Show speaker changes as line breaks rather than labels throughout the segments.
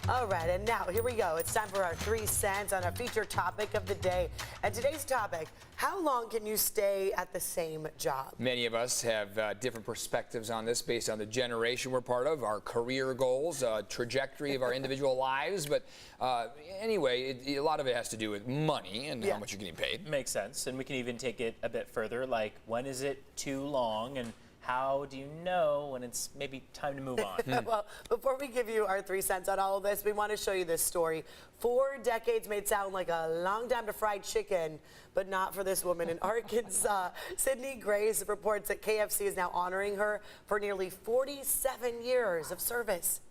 All right, and now here we go. It's time for our 3 cents on our featured topic of the day. And today's topic, how long can you stay at the same job?
Many of us have different perspectives on this based on the generation we're part of, our career goals, trajectory of our individual lives. But anyway, a lot of it has to do with money and how much you're getting paid.
Makes sense. And we can even take it a bit further, like when is it too long and how do you know when it's maybe time to move on?
Well, before we give you our 3 cents on all of this, we want to show you this story. 4 decades may sound like a long time to fry chicken, but not for this woman in Arkansas. Sydney Grace reports that KFC is now honoring her for nearly 47 years of service.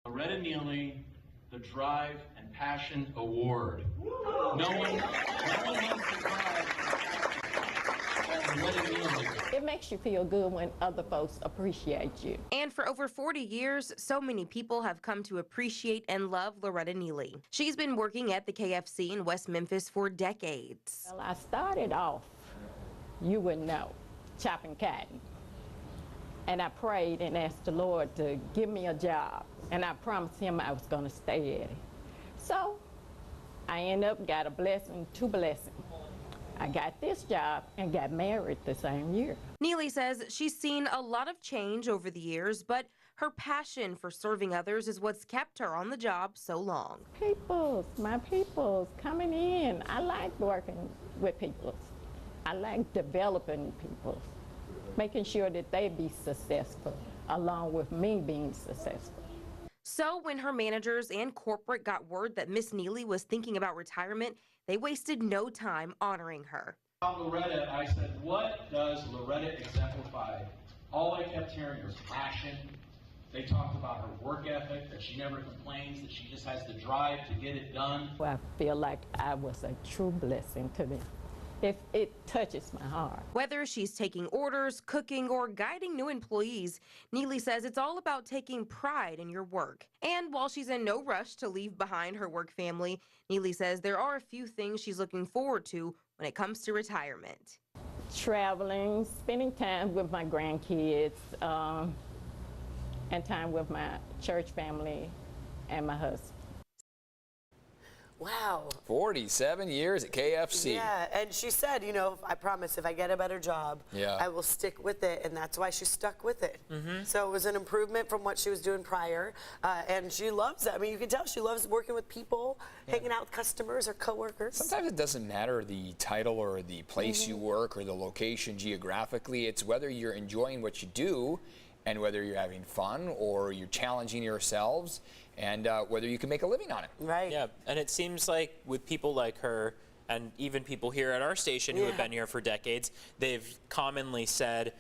Loretta Neely, the Drive and Passion Award. No one wants to drive.
It makes you feel good when other folks appreciate you.
And for over 40 years, so many people have come to appreciate and love Loretta Neely. She's been working at the KFC in West Memphis for decades.
Well, I started off, you would know, chopping cotton. And I prayed and asked the Lord to give me a job. And I promised him I was going to stay at it. So I ended up got a blessing, 2 blessings. I got this job and got married the same year.
Neely says she's seen a lot of change over the years, but her passion for serving others is what's kept her on the job so long.
My peoples coming in. I like working with peoples. I like developing peoples, making sure that they be successful, along with me being successful.
So when her managers and corporate got word that Miss Neely was thinking about retirement, they wasted no time honoring her.
About Loretta, I said, what does Loretta exemplify? All I kept hearing was passion. They talked about her work ethic, that she never complains, that she just has the drive to get it done.
I feel like I was a true blessing to them. If it touches my heart.
Whether she's taking orders, cooking, or guiding new employees, Neely says it's all about taking pride in your work. And while she's in no rush to leave behind her work family, Neely says there are a few things she's looking forward to when it comes to retirement.
Traveling, spending time with my grandkids, and time with my church family and my husband.
Wow.
47 years at KFC.
Yeah, and she said, you know, I promise if I get a better job, I will stick with it, and that's why she stuck with it. So it was an improvement from what she was doing prior, and she loves it. I mean, you can tell she loves working with people, hanging out with customers or coworkers.
Sometimes it doesn't matter the title or the place you work or the location geographically. It's whether you're enjoying what you do and whether you're having fun or you're challenging yourselves and whether you can make a living on it.
Right.
Yeah, and it seems like with people like her and even people here at our station who have been here for decades, they've commonly said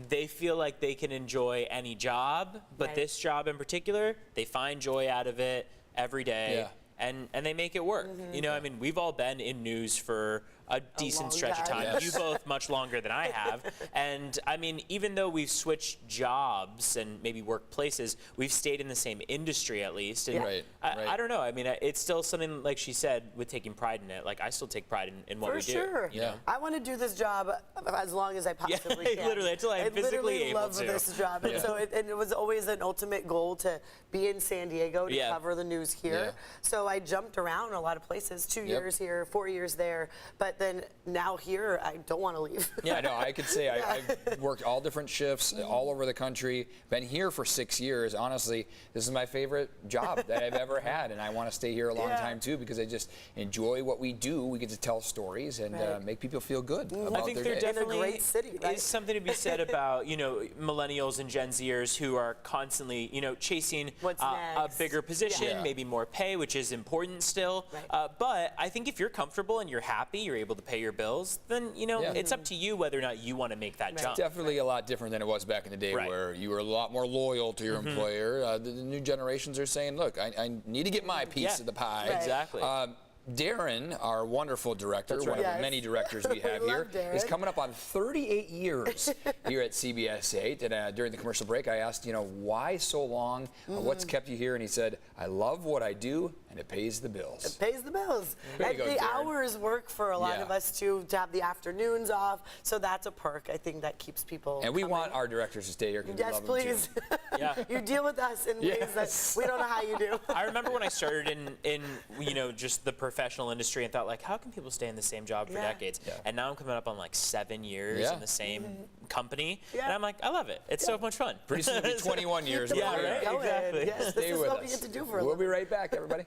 they feel like they can enjoy any job, but this job in particular, they find joy out of it every day. And they make it work. You know, I mean, we've all been in news for a decent stretch of time. You both much longer than I have. And I mean, even though we've switched jobs and maybe workplaces, we've stayed in the same industry at least. And I don't know. I mean, it's still something, like she said, with taking pride in it. Like, I still take pride in what we do.
For sure.
You know?
I want to do this job as long as I possibly can.
Literally, until I'm physically able
love
to.
this job. And so it was always an ultimate goal to be in San Diego to cover the news here. So I jumped around a lot of places, 2 years here, 4 years there, but then now here, I don't want to leave.
Yeah, no, I could say I've worked all different shifts all over the country, been here for 6 years. Honestly, this is my favorite job that I've ever had, and I want to stay here a long time too because I just enjoy what we do. We get to tell stories and make people feel good about
I think
their
there
day.
definitely
in a great city,
is something to be said about, you know, millennials and Gen Zers who are constantly, you know, chasing a bigger position, maybe more pay, which is important still. But I think if you're comfortable and you're happy, you're able to pay your bills, then, you know, it's up to you whether or not you want to make that jump.
Definitely a lot different than it was back in the day where you were a lot more loyal to your employer. The new generations are saying, look, I need to get my piece of the pie.
Exactly.
Darren, our wonderful director, one of the many directors we have here, is coming up on 38 years here at CBS 8. And during the commercial break, I asked, you know, why so long? What's kept you here? And he said, I love what I do, and it pays the bills.
It pays the bills.
Way to
And
go,
the
Darren.
hours work for a lot
Yeah.
of us too, to have the afternoons off. So that's a perk. I think that keeps people
And we
coming.
want our directors to stay here because we
Yes,
love them
please.
too.
Yeah.
You deal with us in ways that
Yes.
we don't know how you do.
I remember when I started in just the professional industry and thought like, how can people stay in the same job for
Yeah.
decades?
Yeah.
And now I'm coming up on like 7 years
Yeah.
in the same company,
Yeah.
and I'm like, I love it. It's so much fun.
Pretty soon it'll be 21 years.
Keep the
Yeah,
fire
right?
going.
Exactly.
Yes, this
Stay
is
with
what we
us.
get to do for a
We'll
living.
be right back, everybody.